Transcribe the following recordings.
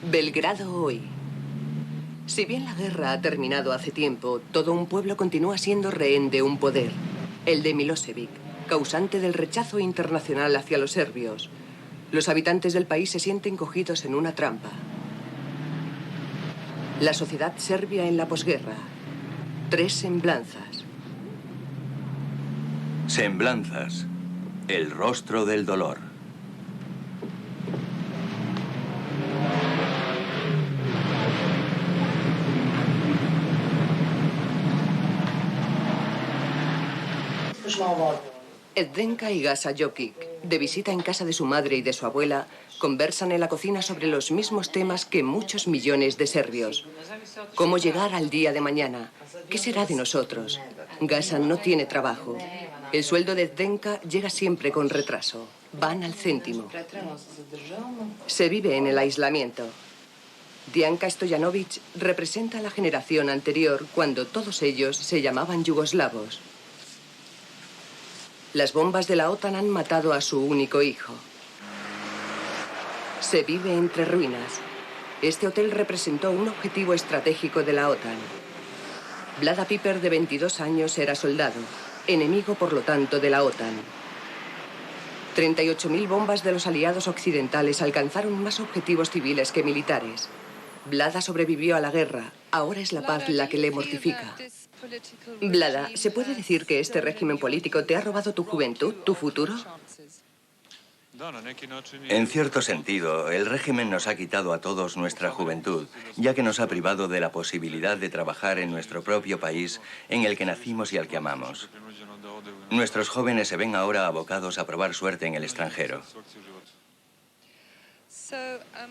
Belgrado hoy. Si bien la guerra ha terminado hace tiempo, todo un pueblo continúa siendo rehén de un poder, el de Milosevic, causante del rechazo internacional hacia los serbios. Los habitantes del país se sienten cogidos en una trampa. La sociedad serbia en la posguerra. 3 semblanzas. Semblanzas. El rostro del dolor. Zdenka y Gasa Jokic, de visita en casa de su madre y de su abuela, conversan en la cocina sobre los mismos temas que muchos millones de serbios. ¿Cómo llegar al día de mañana? ¿Qué será de nosotros? Gasa no tiene trabajo. El sueldo de Zdenka llega siempre con retraso. Van al céntimo. Se vive en el aislamiento. Dianka Stojanovic representa a la generación anterior cuando todos ellos se llamaban yugoslavos. Las bombas de la OTAN han matado a su único hijo. Se vive entre ruinas. Este hotel representó un objetivo estratégico de la OTAN. Vlada Piper, de 22 años, era soldado, enemigo, por lo tanto, de la OTAN. 38.000 bombas de los aliados occidentales alcanzaron más objetivos civiles que militares. Vlada sobrevivió a la guerra. Ahora es la paz la que le mortifica. Vlada, ¿se puede decir que este régimen político te ha robado tu juventud, tu futuro? En cierto sentido, el régimen nos ha quitado a todos nuestra juventud, ya que nos ha privado de la posibilidad de trabajar en nuestro propio país, en el que nacimos y al que amamos. Nuestros jóvenes se ven ahora abocados a probar suerte en el extranjero.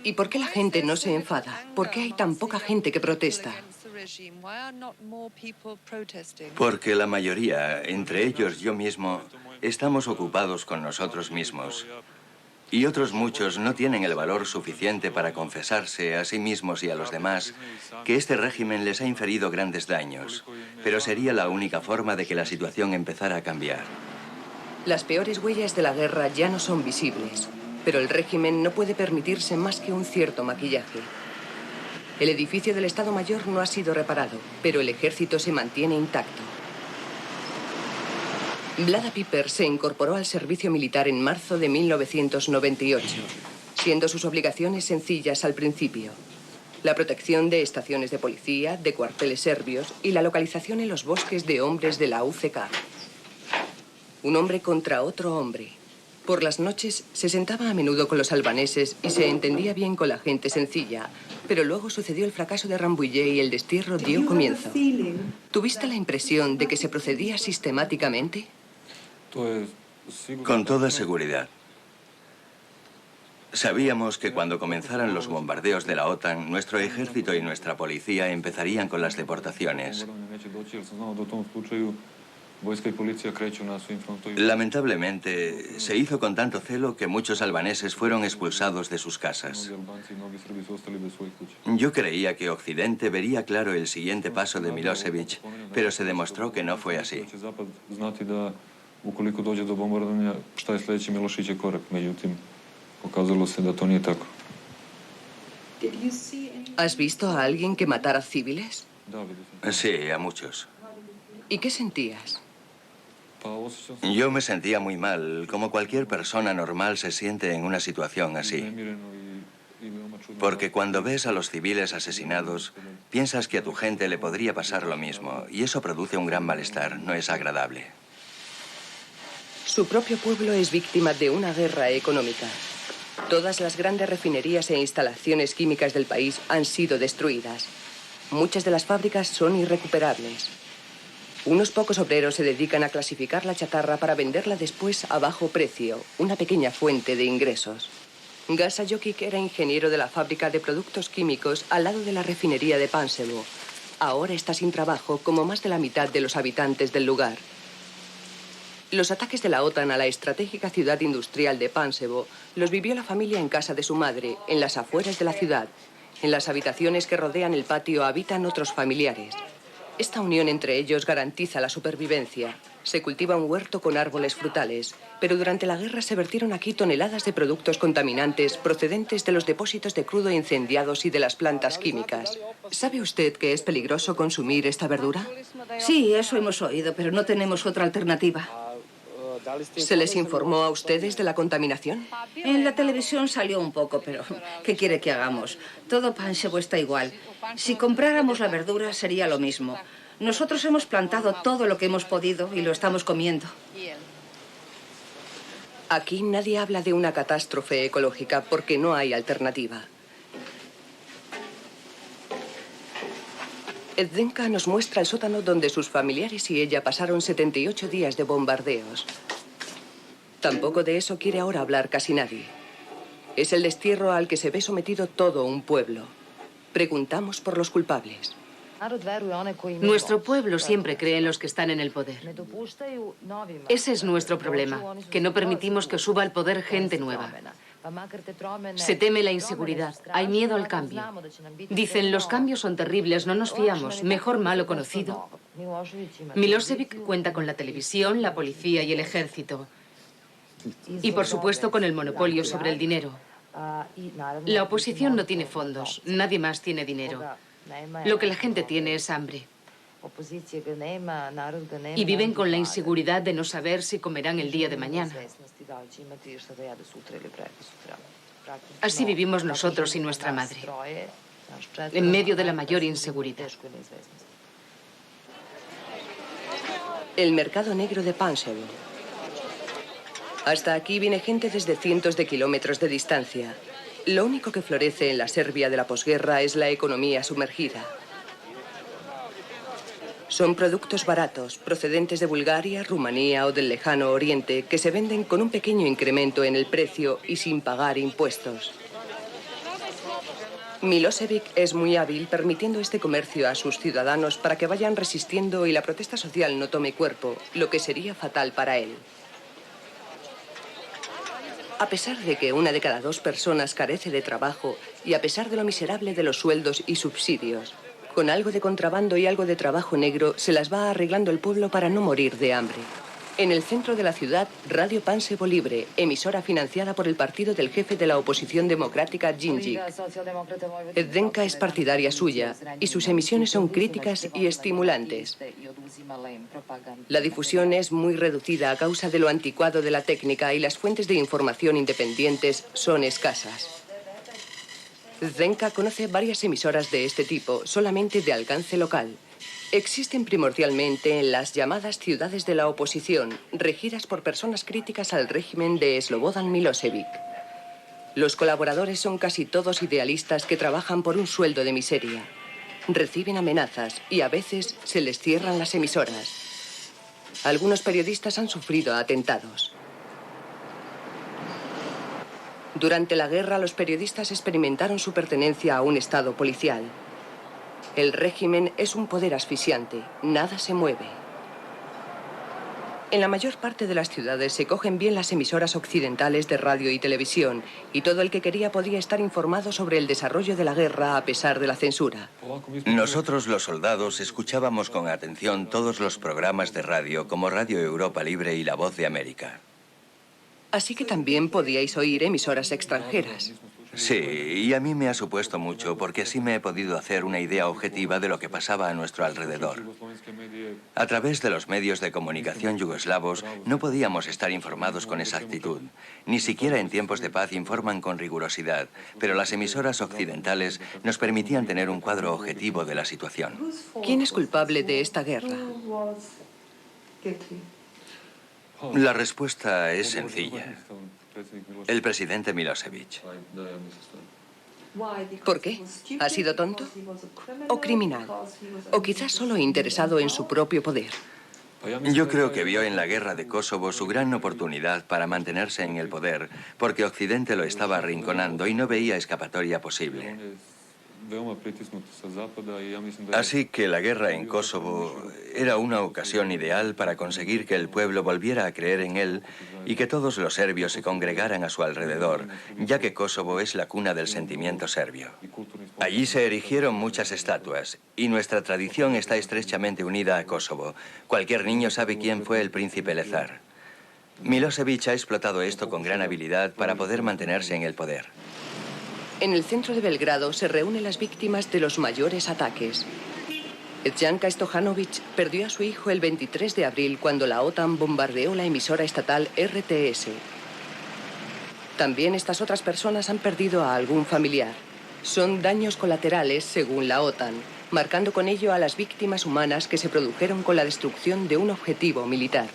¿Y por qué la gente no se enfada? ¿Por qué hay tan poca gente que protesta? Porque la mayoría, entre ellos yo mismo, estamos ocupados con nosotros mismos. Y otros muchos no tienen el valor suficiente para confesarse a sí mismos y a los demás que este régimen les ha inferido grandes daños. Pero sería la única forma de que la situación empezara a cambiar. Las peores huellas de la guerra ya no son visibles, pero el régimen no puede permitirse más que un cierto maquillaje. El edificio del Estado Mayor no ha sido reparado, pero el ejército se mantiene intacto. Vlada Piper se incorporó al servicio militar en marzo de 1998, siendo sus obligaciones sencillas al principio: la protección de estaciones de policía, de cuarteles serbios y la localización en los bosques de hombres de la UCK. Un hombre contra otro hombre. Por las noches se sentaba a menudo con los albaneses y se entendía bien con la gente sencilla, pero luego sucedió el fracaso de Rambouillet y el destierro dio comienzo. ¿Tuviste la impresión de que se procedía sistemáticamente? Con toda seguridad. Sabíamos que cuando comenzaran los bombardeos de la OTAN, nuestro ejército y nuestra policía empezarían con las deportaciones. Lamentablemente, se hizo con tanto celo que muchos albaneses fueron expulsados de sus casas. Yo creía que Occidente vería claro el siguiente paso de Milosevic, pero se demostró que no fue así. ¿Has visto a alguien que matara civiles? Sí, a muchos. ¿Y qué sentías? Yo me sentía muy mal, como cualquier persona normal se siente en una situación así. Porque cuando ves a los civiles asesinados, piensas que a tu gente le podría pasar lo mismo, y eso produce un gran malestar, no es agradable. Su propio pueblo es víctima de una guerra económica. Todas las grandes refinerías e instalaciones químicas del país han sido destruidas. Muchas de las fábricas son irrecuperables. Unos pocos obreros se dedican a clasificar la chatarra para venderla después a bajo precio, una pequeña fuente de ingresos. Gasa Jokic era ingeniero de la fábrica de productos químicos al lado de la refinería de Pančevo. Ahora está sin trabajo, como más de la mitad de los habitantes del lugar. Los ataques de la OTAN a la estratégica ciudad industrial de Pančevo los vivió la familia en casa de su madre, en las afueras de la ciudad. En las habitaciones que rodean el patio habitan otros familiares. Esta unión entre ellos garantiza la supervivencia. Se cultiva un huerto con árboles frutales, pero durante la guerra se vertieron aquí toneladas de productos contaminantes procedentes de los depósitos de crudo incendiados y de las plantas químicas. ¿Sabe usted que es peligroso consumir esta verdura? Sí, eso hemos oído, pero no tenemos otra alternativa. ¿Se les informó a ustedes de la contaminación? En la televisión salió un poco, pero ¿qué quiere que hagamos? Todo Pančevo está igual. Si compráramos la verdura sería lo mismo. Nosotros hemos plantado todo lo que hemos podido y lo estamos comiendo. Aquí nadie habla de una catástrofe ecológica porque no hay alternativa. Zdenka nos muestra el sótano donde sus familiares y ella pasaron 78 días de bombardeos. Tampoco de eso quiere ahora hablar casi nadie. Es el destierro al que se ve sometido todo un pueblo. Preguntamos por los culpables. Nuestro pueblo siempre cree en los que están en el poder. Ese es nuestro problema, que no permitimos que suba al poder gente nueva. Se teme la inseguridad, hay miedo al cambio. Dicen, los cambios son terribles, no nos fiamos, mejor malo conocido. Milošević cuenta con la televisión, la policía y el ejército. Y por supuesto con el monopolio sobre el dinero. La oposición no tiene fondos, nadie más tiene dinero. Lo que la gente tiene es hambre. Y viven con la inseguridad de no saber si comerán el día de mañana. Así vivimos nosotros y nuestra madre, en medio de la mayor inseguridad. El mercado negro de Pančevo. Hasta aquí viene gente desde cientos de kilómetros de distancia. Lo único que florece en la Serbia de la posguerra es la economía sumergida. Son productos baratos, procedentes de Bulgaria, Rumanía o del lejano Oriente, que se venden con un pequeño incremento en el precio y sin pagar impuestos. Milošević es muy hábil permitiendo este comercio a sus ciudadanos para que vayan resistiendo y la protesta social no tome cuerpo, lo que sería fatal para él. A pesar de que una de cada 2 personas carece de trabajo y a pesar de lo miserable de los sueldos y subsidios, con algo de contrabando y algo de trabajo negro se las va arreglando el pueblo para no morir de hambre. En el centro de la ciudad, Radio Pančevo Libre, emisora financiada por el partido del jefe de la oposición democrática, Đinđić. Zdenka es partidaria suya y sus emisiones son críticas y estimulantes. La difusión es muy reducida a causa de lo anticuado de la técnica y las fuentes de información independientes son escasas. Zdenka conoce varias emisoras de este tipo, solamente de alcance local. Existen primordialmente en las llamadas ciudades de la oposición, regidas por personas críticas al régimen de Slobodan Milošević. Los colaboradores son casi todos idealistas que trabajan por un sueldo de miseria. Reciben amenazas y a veces se les cierran las emisoras. Algunos periodistas han sufrido atentados. Durante la guerra, los periodistas experimentaron su pertenencia a un estado policial. El régimen es un poder asfixiante. Nada se mueve. En la mayor parte de las ciudades se cogen bien las emisoras occidentales de radio y televisión, y todo el que quería podía estar informado sobre el desarrollo de la guerra a pesar de la censura. Nosotros, los soldados, escuchábamos con atención todos los programas de radio, como Radio Europa Libre y La Voz de América. Así que también podíais oír emisoras extranjeras. Sí, y a mí me ha supuesto mucho, porque así me he podido hacer una idea objetiva de lo que pasaba a nuestro alrededor. A través de los medios de comunicación yugoslavos no podíamos estar informados con exactitud. Ni siquiera en tiempos de paz informan con rigurosidad, pero las emisoras occidentales nos permitían tener un cuadro objetivo de la situación. ¿Quién es culpable de esta guerra? La respuesta es sencilla. El presidente Milošević. ¿Por qué? ¿Ha sido tonto? ¿O criminal? ¿O quizás solo interesado en su propio poder? Yo creo que vio en la guerra de Kosovo su gran oportunidad para mantenerse en el poder, porque Occidente lo estaba arrinconando y no veía escapatoria posible. Así que la guerra en Kosovo era una ocasión ideal para conseguir que el pueblo volviera a creer en él y que todos los serbios se congregaran a su alrededor, ya que Kosovo es la cuna del sentimiento serbio. Allí se erigieron muchas estatuas y nuestra tradición está estrechamente unida a Kosovo. Cualquier niño sabe quién fue el príncipe Lezar. Milosevic ha explotado esto con gran habilidad para poder mantenerse en el poder. En el centro de Belgrado se reúnen las víctimas de los mayores ataques. Edjanka Stojanovic perdió a su hijo el 23 de abril cuando la OTAN bombardeó la emisora estatal RTS. También estas otras personas han perdido a algún familiar. Son daños colaterales según la OTAN, marcando con ello a las víctimas humanas que se produjeron con la destrucción de un objetivo militar.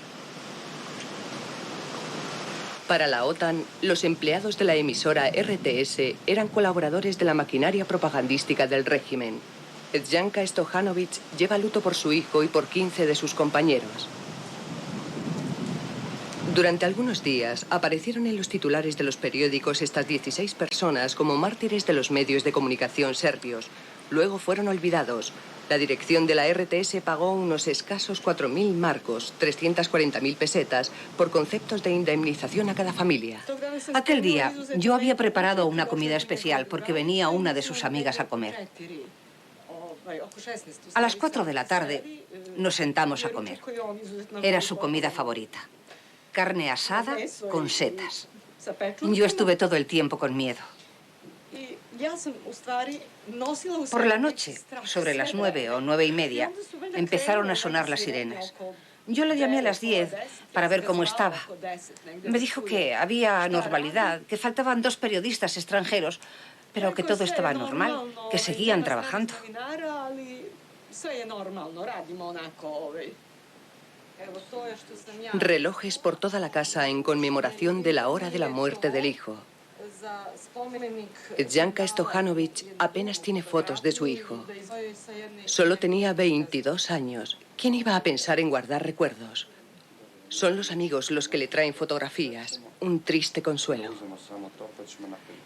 Para la OTAN, los empleados de la emisora RTS eran colaboradores de la maquinaria propagandística del régimen. Edjanka Stojanovic lleva luto por su hijo y por 15 de sus compañeros. Durante algunos días aparecieron en los titulares de los periódicos estas 16 personas como mártires de los medios de comunicación serbios. Luego fueron olvidados. La dirección de la RTS pagó unos escasos 4.000 marcos, 340.000 pesetas, por conceptos de indemnización a cada familia. Aquel día yo había preparado una comida especial porque venía una de sus amigas a comer. A las 4 de la tarde nos sentamos a comer. Era su comida favorita. Carne asada con setas. Yo estuve todo el tiempo con miedo. Por la noche, sobre las 9 o 9:30, empezaron a sonar las sirenas. Yo le llamé a las 10 para ver cómo estaba. Me dijo que había normalidad, que faltaban 2 periodistas extranjeros, pero que todo estaba normal, que seguían trabajando. Relojes por toda la casa en conmemoración de la hora de la muerte del hijo. Edjanka Stojanovic apenas tiene fotos de su hijo. Solo tenía 22 años. ¿Quién iba a pensar en guardar recuerdos? Son los amigos los que le traen fotografías. Un triste consuelo.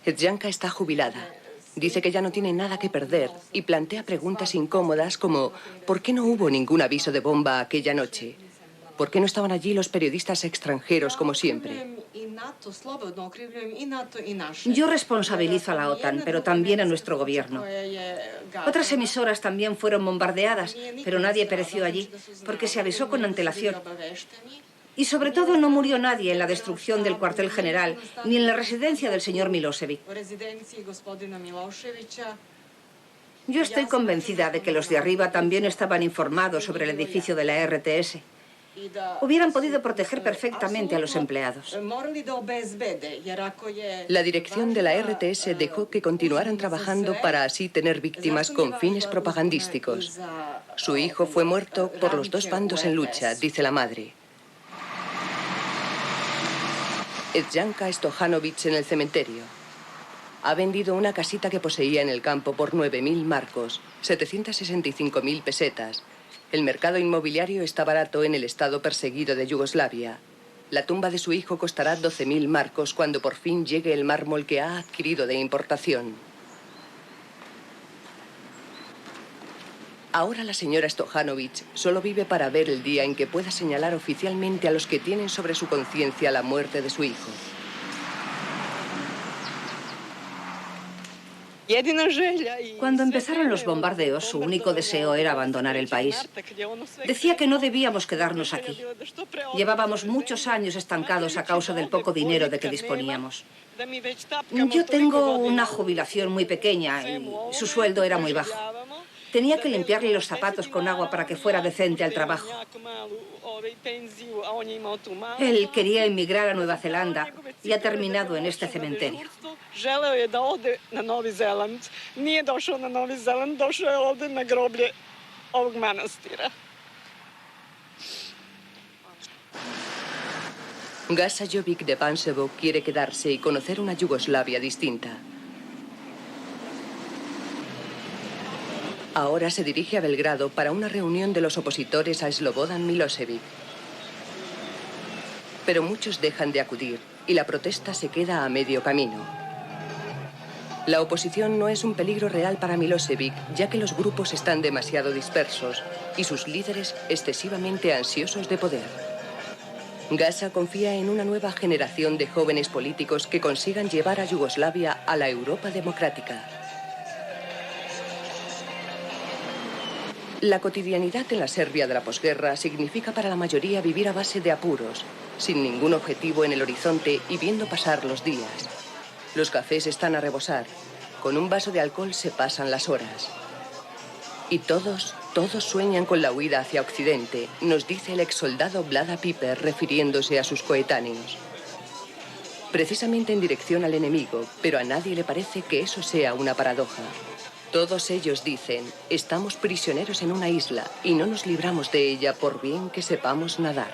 Edjanka está jubilada. Dice que ya no tiene nada que perder y plantea preguntas incómodas como ¿por qué no hubo ningún aviso de bomba aquella noche? ¿Por qué no estaban allí los periodistas extranjeros como siempre? Yo responsabilizo a la OTAN, pero también a nuestro gobierno. Otras emisoras también fueron bombardeadas, pero nadie pereció allí, porque se avisó con antelación. Y sobre todo no murió nadie en la destrucción del cuartel general, ni en la residencia del señor Milosevic. Yo estoy convencida de que los de arriba también estaban informados sobre el edificio de la RTS. Hubieran podido proteger perfectamente a los empleados. La dirección de la RTS dejó que continuaran trabajando para así tener víctimas con fines propagandísticos. Su hijo fue muerto por los 2 bandos en lucha, dice la madre. Edjanka Stojanovic en el cementerio. Ha vendido una casita que poseía en el campo por 9.000 marcos, 765.000 pesetas. El mercado inmobiliario está barato en el estado perseguido de Yugoslavia. La tumba de su hijo costará 12.000 marcos cuando por fin llegue el mármol que ha adquirido de importación. Ahora la señora Stojanovic solo vive para ver el día en que pueda señalar oficialmente a los que tienen sobre su conciencia la muerte de su hijo. Cuando empezaron los bombardeos, su único deseo era abandonar el país. Decía que no debíamos quedarnos aquí. Llevábamos muchos años estancados a causa del poco dinero de que disponíamos. Yo tengo una jubilación muy pequeña y su sueldo era muy bajo. Tenía que limpiarle los zapatos con agua para que fuera decente al trabajo. Él quería emigrar a Nueva Zelanda y ha terminado en este cementerio. Gasa Jovic de Pančevo quiere quedarse y conocer una Yugoslavia distinta. Ahora se dirige a Belgrado para una reunión de los opositores a Slobodan Milosevic. Pero muchos dejan de acudir y la protesta se queda a medio camino. La oposición no es un peligro real para Milosevic, ya que los grupos están demasiado dispersos y sus líderes excesivamente ansiosos de poder. Gasa confía en una nueva generación de jóvenes políticos que consigan llevar a Yugoslavia a la Europa democrática. La cotidianidad en la Serbia de la posguerra significa para la mayoría vivir a base de apuros, sin ningún objetivo en el horizonte y viendo pasar los días. Los cafés están a rebosar. Con un vaso de alcohol se pasan las horas. Y todos sueñan con la huida hacia Occidente, nos dice el exsoldado Vlada Piper refiriéndose a sus coetáneos. Precisamente en dirección al enemigo, pero a nadie le parece que eso sea una paradoja. Todos ellos dicen, estamos prisioneros en una isla y no nos libramos de ella por bien que sepamos nadar.